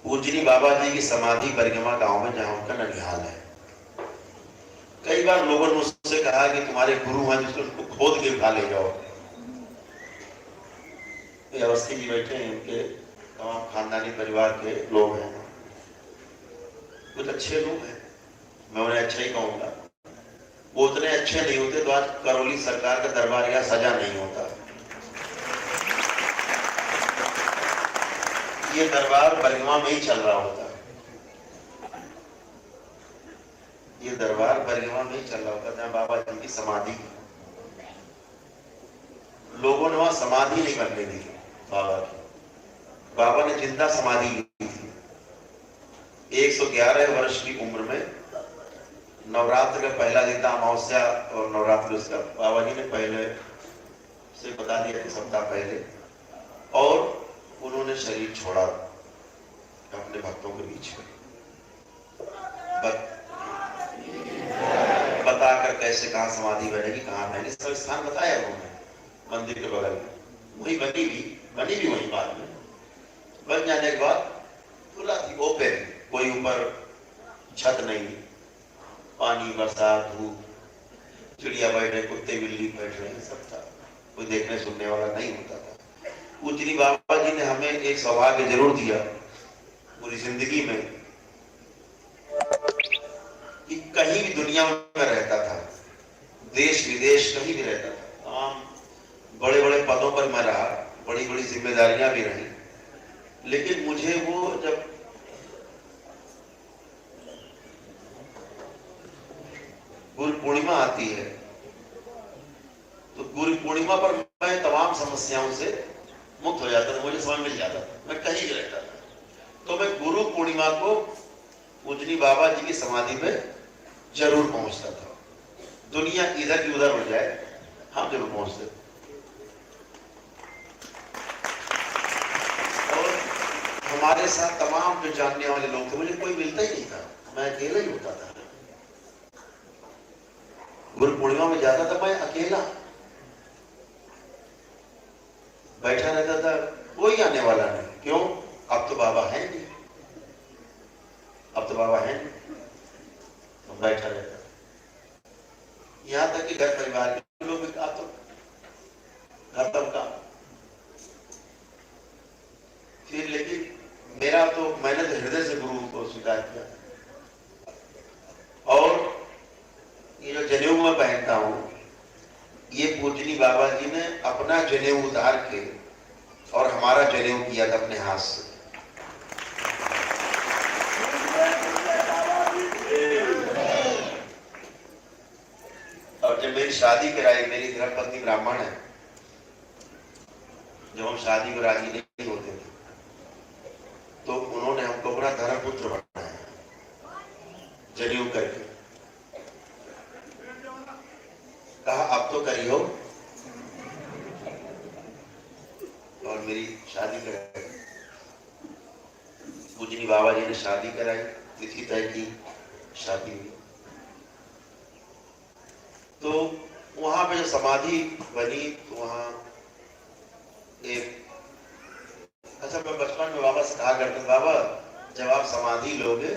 पूजनी बाबा जी की समाधि परिक्रमा गांव में जहां उनका ननिहाल है। कई बार लोगों ने मुझसे कहा कि तुम्हारे गुरु हैं जिसको उसको खोद के उठा ले जाओ। अवस्थी जी बैठे हैं, उनके तमाम खानदानी परिवार के लोग हैं, कुछ अच्छे लोग हैं, मैं उन्हें अच्छा ही कहूंगा। वो उतने अच्छे नहीं होते तो आज करौली सरकार का दरबार या सजा नहीं होता। ये दरबार परिक्रमा में ही चल रहा होता, ये दरबार परिक्रमा में ही चल रहा होता जहां बाबा जी की समाधि, लोगों ने वहां समाधि नहीं करने दी बाबा की। बाबा ने जिंदा समाधि ली थी 111 वर्ष की उम्र में। नवरात्र का पहला दिन था, अमावस्या और नवरात्र उसका बाबा जी ने पहले से बता दिया, एक सप्ताह पहले, और उन्होंने शरीर छोड़ा अपने भक्तों के बीच में बताकर कैसे कहाँ समाधि बनेगी, कहाँ बनेगी, सब स्थान बताया उन्होंने। मंदिर के बगल में वही बनी भी वही बाद में बन जाने के बाद खुला थी, ओपन, कोई ऊपर छत नहीं, पानी, बरसात, धूप, चिड़िया बैठ रहे, कुत्ते बिल्ली बैठ रहे, सब था, कोई देखने सुनने वाला नहीं होता था। पूजनी बाबा जी ने हमें एक सौभाग्य जरूर दिया पूरी जिंदगी में कि कहीं भी दुनिया में रहता था, देश विदेश कहीं भी रहता था, तमाम बड़े बड़े पदों पर मैं रहा, बड़ी बड़ी जिम्मेदारियां भी रही, लेकिन मुझे वो जब गुरु पूर्णिमा आती है तो गुरु पूर्णिमा पर मैं तमाम समस्याओं से मुक्त हो जाता था, मुझे समझ मिल जाता था, मैं कहीं भी रहता था। तो मैं गुरु पूर्णिमा को पूजनी बाबा जी की समाधि पे जरूर पहुंचता था, दुनिया इधर की उधर हो जाए, हम जरूर पहुंचते। और हमारे साथ तमाम जो जानने वाले लोग थे, मुझे कोई मिलता ही नहीं था, मैं अकेला ही होता था। गुरु पूर्णिमा में जाता था मैं अकेला, बैठा रहता था, कोई आने वाला नहीं। क्यों? अब तो बाबा है नहीं, अब तो बाबा है नहीं, तो बैठा रहता था। यहां तक कि घर परिवार के लोग भी तो घर तक का फिर, लेकिन मेरा तो, मैंने तो हृदय से गुरु को स्वीकार किया। और ये जो जनेऊ मैं पहनता हूं, ये पूजनी बाबा जी ने अपना जनेऊ उतार के और हमारा जनेऊ किया था अपने हाथ से। और जब मेरी शादी कराई, मेरी धर्मपत्नी ब्राह्मण है, जब हम शादी को राजी नहीं होते थे तो उन्होंने हमको अपना धर्मपुत्र बनाया जनेऊ करके, कहा अब तो करियो, और मेरी शादी कराई। पूजनी बाबा जी ने शादी कराई, तिथि तय की, शादी हुई। तो वहां पे जो समाधि बनी, तो वहां एक, अच्छा, मैं बचपन में बाबा से कहा करता, बाबा जब आप समाधि लोगे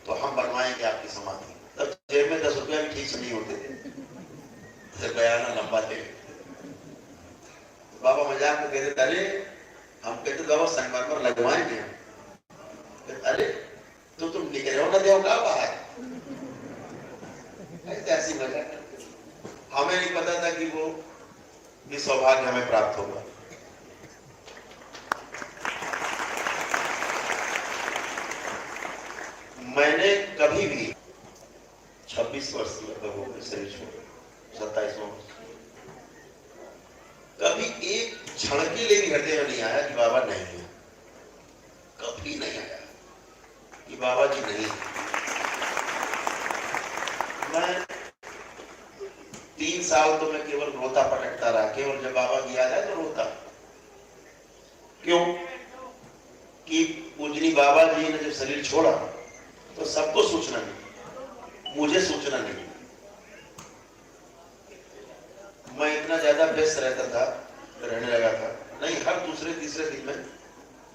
तो हम बनवाएंगे आपकी समाधि। तब जेब में 10 रुपया भी ठीक से नहीं होते थे, बयाना लंबा थे। बाबा मजाक में कहते, अरे हम कहते बाबा संगमरमर लगवाएंगे, अरे तो तुम निकले हो ना देव का बाहर, ऐसी मजाक करते। हमें नहीं पता था कि वो भी सौभाग्य हमें प्राप्त होगा। मैंने कभी भी 26 वर्ष लगभग हो गए शरीर छोड़, 27वां वर्ष, कभी एक क्षण के लिए भी हृदय में नहीं आया कि बाबा नहीं है, कभी नहीं आया कि बाबा जी नहीं है। मैं 3 साल तो मैं केवल रोता पटकता रहा, केवल जब बाबा की याद आए तो रोता। क्यों? कि पूजनी बाबा जी ने जब शरीर छोड़ा तो सबको सूचना नहीं, मुझे सूचना नहीं। मैं इतना ज्यादा व्यस्त रहता था, रहने लगा था, नहीं, हर दूसरे तीसरे दिन में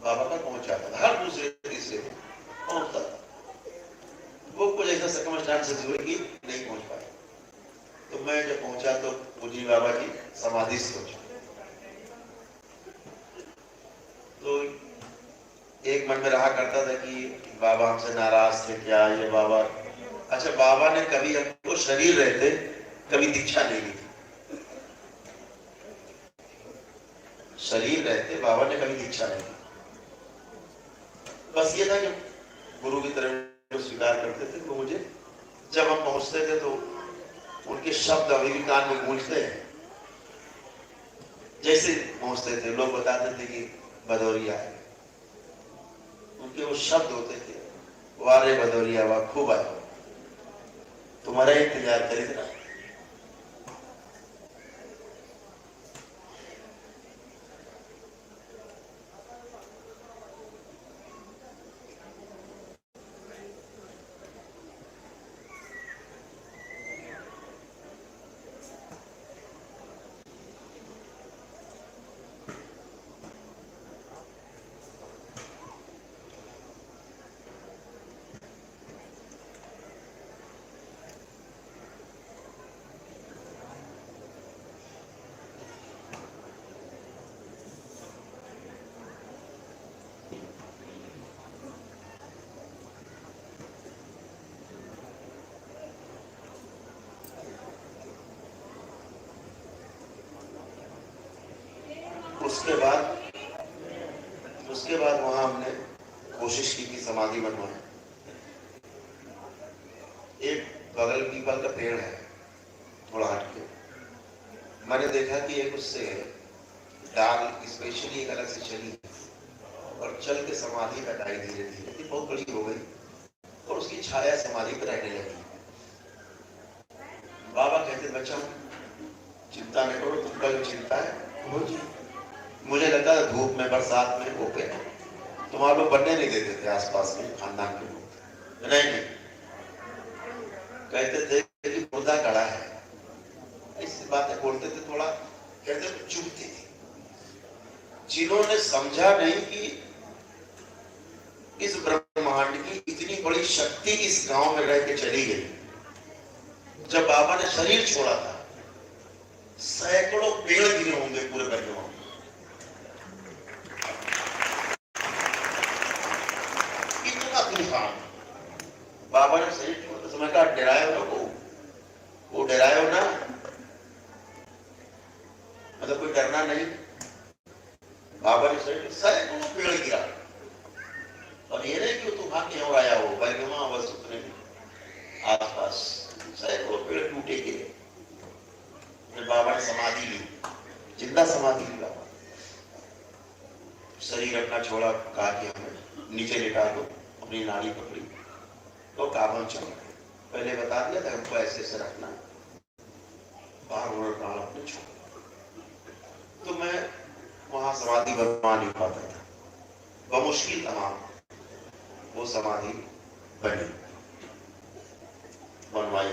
बाबा पर पहुंच जाता था, हर दूसरे तीसरे दिन। चांसेस हुए कि नहीं पहुंच पाए। तो मैं जब पहुंचा तो पूजी बाबा जी समाधि से पहुंचा। तो एक मन में रहा करता था कि बाबा हमसे नाराज थे क्या, ये बाबा। अच्छा, बाबा ने कभी हमको शरीर रहते कभी दीक्षा नहीं दी। शरीर रहते बाबा ने कभी दीक्षा नहीं दी। बस ये था कि गुरु की तरह जो स्वीकार करते थे, तो मुझे जब हम पहुंचते थे तो उनके शब्द अभी भी कान में गूंजते हैं। जैसे पहुंचते थे लोग बताते थे कि भदौरिया है, उनके वो शब्द होते थे, वारे भदौरिया वाह खूब आया, तुम्हारा इंतजार करे थे। उसके बाद वहां हमने कोशिश की कि समाधि बनवाए। एक बगल पीपल का पेड़ है थोड़ा हट के, मैंने देखा कि एक उससे डाल स्पेशली एक अलग से चली और चल के समाधि हटाई धीरे धीरे, बहुत बड़ी हो गई और उसकी छाया समाधि पर रहने लगी। बाबा कहते बच्चा चिंता नहीं करो, तुमका जो चिंता है वो मुझे लगता है धूप में बरसात में वो पे तुम्हारे लोग बनने नहीं देते थे आसपास में खानदान के लोग। नहीं कहते थे कि मुर्दा कड़ा है, ऐसी बातें बोलते थे, थोड़ा कहते थे चुपती थी। जिन्होंने समझा नहीं कि इस ब्रह्मांड की इतनी बड़ी शक्ति इस गांव में रह के चली गई। जब बाबा ने शरीर छोड़ा था सैकड़ों पेड़ गिरे होंगे पूरे बर्गवा में। इतना तूफान। बाबा ने शरीर छोड़ते समय कहा डराए हो ना, वो डराए हो ना, मतलब कोई डरना नहीं। बाबा ने शरीर सैकड़ों पेड़ गिरा और ये नहीं कि वो तूफान के हो आया हो, बर्गवा बस उतने आसपास सैकड़ों पेड़ टूटे गिरे। बाबा ने समाधि ली, जिंदा समाधि ली। बाबा शरीर अपना छोड़ा, कहा कि हमें नीचे लेटा दो, अपनी नाड़ी पकड़ी तो काबन चल गए। पहले बता दिया था हमको ऐसे ऐसे रखना, बाहर उड़ना अपने छोड़। तो मैं वहां समाधि बनवा नहीं पाता था, बमुश्किल तमाम वो समाधि बनी, बनवाई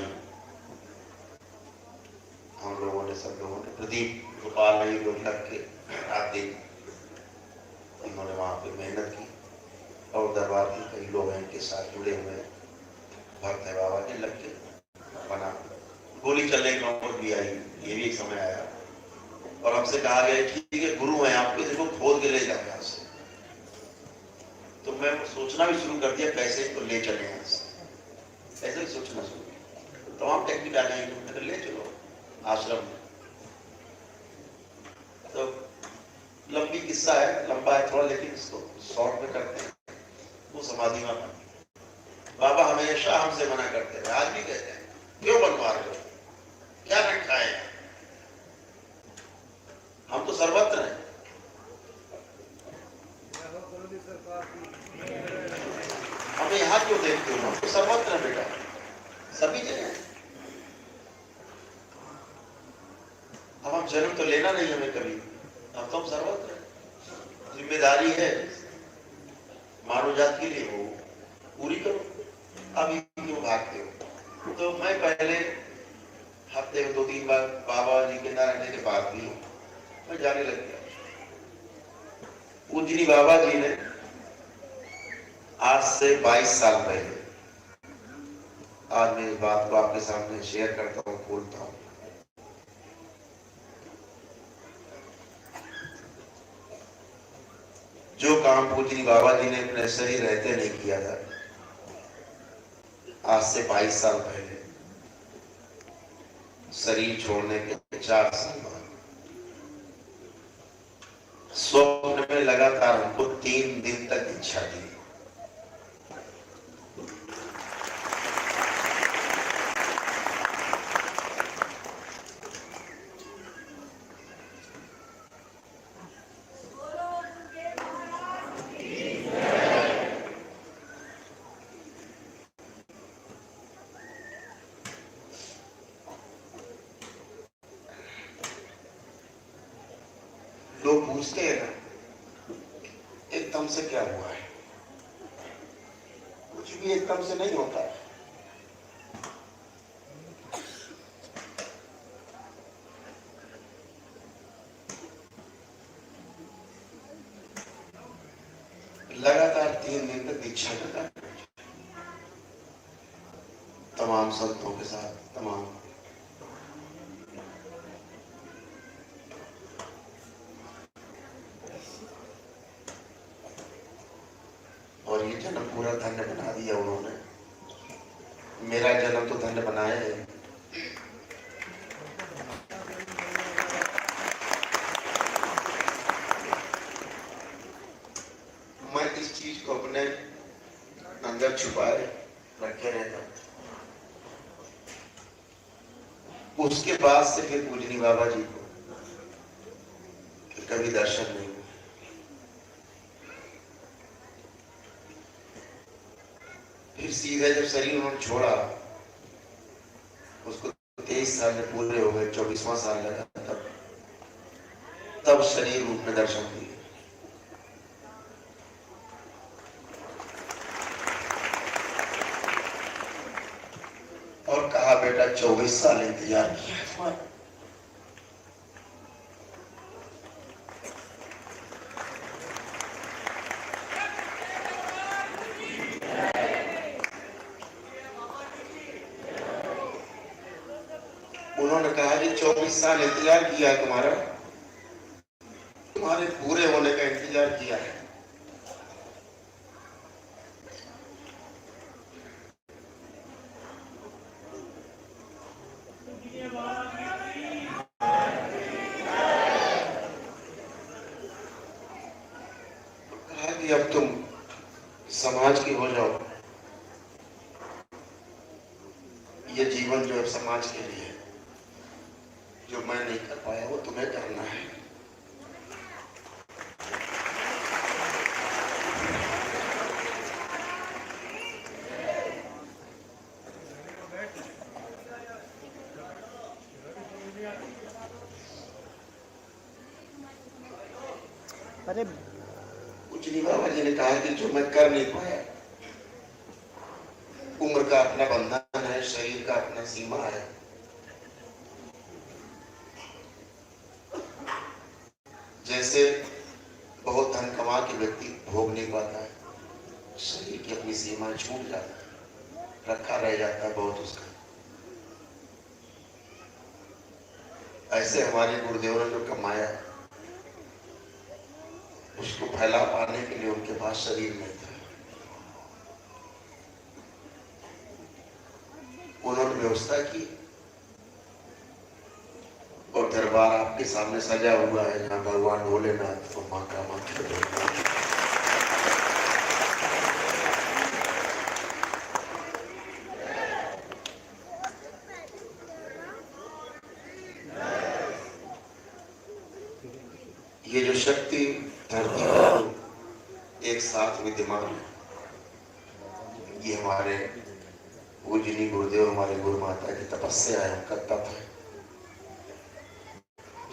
हम लोगों ने, सब लोगों ने। प्रदीप गोपाल नहीं लोग लग के रात दिन उन्होंने वहां पे मेहनत की और दरबार के कई लोग हैं इनके साथ जुड़े हुए हैं, भक्त है बाबा के, लग के बना। गोली चलने की नौबत भी आई, ये भी एक समय आया और हमसे कहा गया ठीक है गुरु है आपके, देखो खोद के ले जाए यहाँ से। तो मैं सोचना भी शुरू कर दिया कैसे तो ले चले यहाँ से, ऐसे ही सोचना शुरू किया। तमाम टेक्निक आ जाएंगे, ले चलो आश्रम में। तो लंबी किस्सा है, लंबा है थोड़ा, लेकिन इसको शॉर्ट में करते हैं। वो समाधि में बाबा हमेशा हमसे मना करते हैं, आज भी कहते हैं क्यों बनवा रहे हो, क्या रखा है, हम तो सर्वत्र हैं। हमें यहाँ क्यों देखते हो, हम तो सर्वत्र हैं बेटा, सभी जगह। अब हम जन्म तो लेना नहीं हमें कभी, अब तो हम सर्वत्र हैं। जिम्मेदारी है मानव जात के लिए, वो पूरी करो। अभी क्यों भागते हो? तो मैं पहले हफ्ते में 2-3 बार बाबा जी के ना रहने के बाद भी मैं जाने लग गया। पूजनी बाबा जी ने आज से 22 साल पहले आज मैं इस बात को आपके सामने शेयर करता हूँ, बोलता हूँ। जो काम पूजनी बाबा जी ने अपने शरीर रहते नहीं किया था, आज से 22 साल पहले शरीर छोड़ने के 4 साल बाद स्वप्न में लगातार हमको 3 दिन तक इच्छा दी। लोग पूछते हैं ना, एकदम से क्या हुआ है? कुछ भी एकदम से नहीं होता है। लगातार 3 दिन तक दीक्षा करता, तमाम संतों के साथ, तमाम और ये जन्म पूरा धन्य बना दिया उन्होंने। मेरा जन्म तो धन्य बनाया है। मैं इस चीज को अपने अंदर छुपाए रखे रहता हूं। उसके बाद से फिर पूजनी बाबा जी को कभी दर्शन नहीं हुआ। फिर सीधे जब शरीर उन्होंने छोड़ा, उसको 23 साल में पूरे हो गए, 24वां साल लगा, तब शरीर रूप में दर्शन दिए। और कहा, बेटा 24 साल इंतजार किया तुम्हारा। उन्होंने कहा कि 24 साल इंतजार किया तुम्हारा, तुम्हारे पूरे होने का इंतजार किया है। कहा कि अब तुम समाज की हो जाओ। ये जीवन जो है समाज के लिए है, जो मैं नहीं कर पाया वो तुम्हें करना है। अरे पूजनी बाबा जी ने कहा कि जो मैं कर नहीं पाया, उम्र का अपना बंधन है, शरीर का अपना सीमा है। जैसे बहुत धन कमा के व्यक्ति भोग नहीं पाता है, शरीर की अपनी सीमा छूट जाता है, रखा रह जाता है बहुत उसका। ऐसे हमारे गुरुदेव ने जो कमाया, उसको फैला पाने के लिए उनके पास शरीर नहीं था। उन्होंने व्यवस्था की और दरबार आपके सामने सजा हुआ है, जहाँ भगवान भोलेनाथ और माँ कामाख्या ये जो शक्ति धरती पर एक साथ विद्यमान है, ये हमारे पूजनी गुरुदेव, हमारे गुरु माता की तपस्या है, उनका तप है,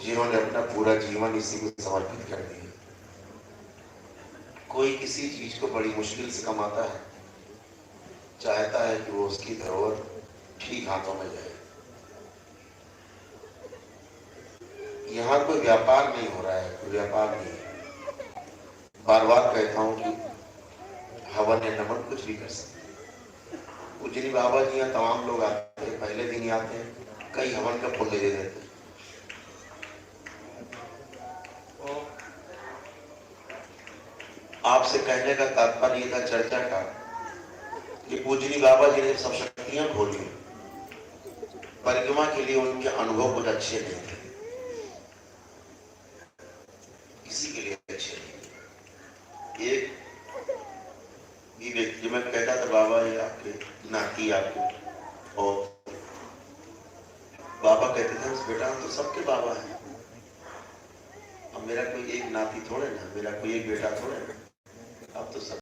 जिन्होंने अपना पूरा जीवन इसी को समर्पित कर दिया। कोई किसी चीज को बड़ी मुश्किल से कमाता है, चाहता है कि वो उसकी धरोहर ठीक हाथों में जाए। यहाँ कोई व्यापार नहीं हो रहा है, कोई व्यापार नहीं है। बार बार कहता हूं कि हवन या नमन कुछ भी कर सकते, कुछ पूजनी बाबा जी यहाँ तमाम लोग आते हैं, पहले दिन ही आते हैं, कई हवन का फूल दे देते हैं। आपसे कहने का तात्पर्य ये था चर्चा का कि पूजनी बाबा जी ने सब शक्तियां खोली, परिक्रमा के लिए उनके अनुभव कुछ अच्छे नहीं थे, किसी के लिए अच्छे नहीं। एक भी व्यक्ति मैं कहता था बाबा ये आपके नाती आपके, और बाबा कहते थे बेटा हम तो सबके बाबा हैं, अब मेरा कोई एक नाती थोड़े ना, मेरा कोई एक बेटा थोड़े ना, अब तो सब